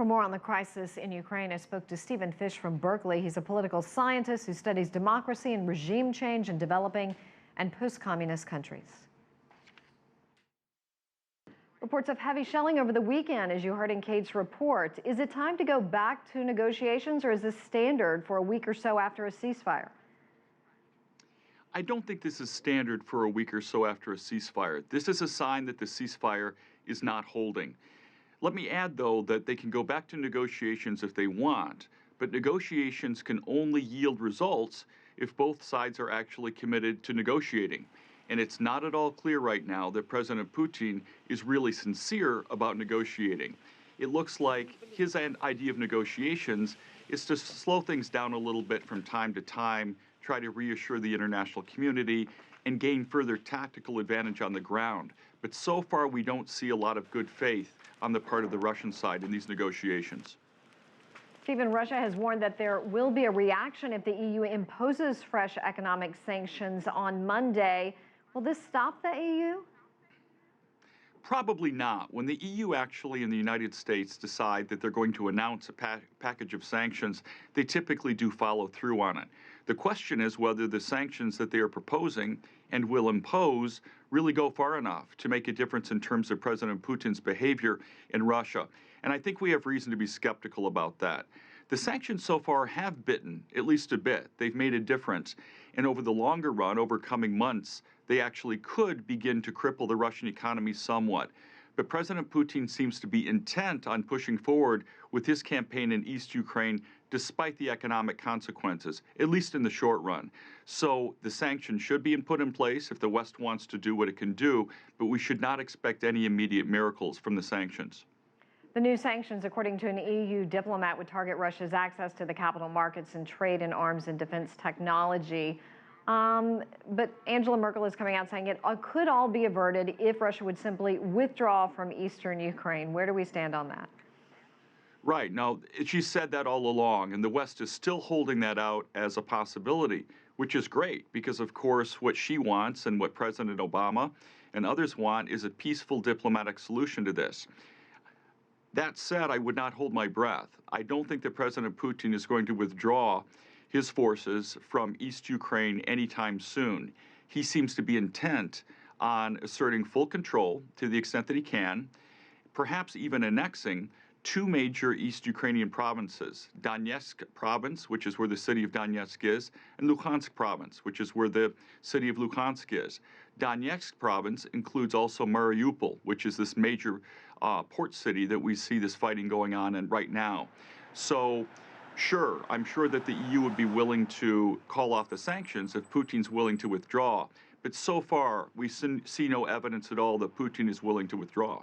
For more on the crisis in Ukraine, I spoke to Stephen Fish from Berkeley. He's a political scientist who studies democracy and regime change in developing and post-communist countries. Reports of heavy shelling over the weekend, as you heard in Kate's report. Is it time to go back to negotiations, or is this standard for a week or so after a ceasefire? I don't think this is standard for a week or so after a ceasefire. This is a sign that the ceasefire is not holding. Let me add, though, that they can go back to negotiations if they want, but negotiations can only yield results if both sides are actually committed to negotiating. And it's not at all clear right now that President Putin is really sincere about negotiating. It looks like his idea of negotiations is to slow things down a little bit from time to time, try to reassure the international community, and gain further tactical advantage on the ground. But so far, we don't see a lot of good faith on the part of the Russian side in these negotiations. Stephen, Russia has warned that there will be a reaction if the EU imposes fresh economic sanctions on Monday. Will this stop the EU? Probably not. When the EU actually and the United States decide that they're going to announce a package of sanctions, they typically do follow through on it. The question is whether the sanctions that they are proposing and will impose really go far enough to make a difference in terms of President Putin's behavior in Russia. And I think we have reason to be skeptical about that. The sanctions so far have bitten, at least a bit. They've made a difference. And over the longer run, over coming months, they actually could begin to cripple the Russian economy somewhat. But President Putin seems to be intent on pushing forward with his campaign in East Ukraine, despite the economic consequences, at least in the short run. So the sanctions should be put in place if the West wants to do what it can do, but we should not expect any immediate miracles from the sanctions. The new sanctions, according to an EU diplomat, would target Russia's access to the capital markets and trade in arms and defense technology. But Angela Merkel is coming out saying it could all be averted if Russia would simply withdraw from eastern Ukraine. Where do we stand on that? Right. Now, she said that all along, and the West is still holding that out as a possibility, which is great because, of course, what she wants and what President Obama and others want is a peaceful diplomatic solution to this. That said, I would not hold my breath. I don't think that President Putin is going to withdraw his forces from East Ukraine anytime soon. He seems to be intent on asserting full control to the extent that he can, perhaps even annexing two major East Ukrainian provinces, Donetsk province, which is where the city of Donetsk is, and Luhansk province, which is where the city of Luhansk is. Donetsk province includes also Mariupol, which is this major port city that we see this fighting going on in right now. So, sure, I'm sure that the EU would be willing to call off the sanctions if Putin's willing to withdraw. But so far, we see no evidence at all that Putin is willing to withdraw.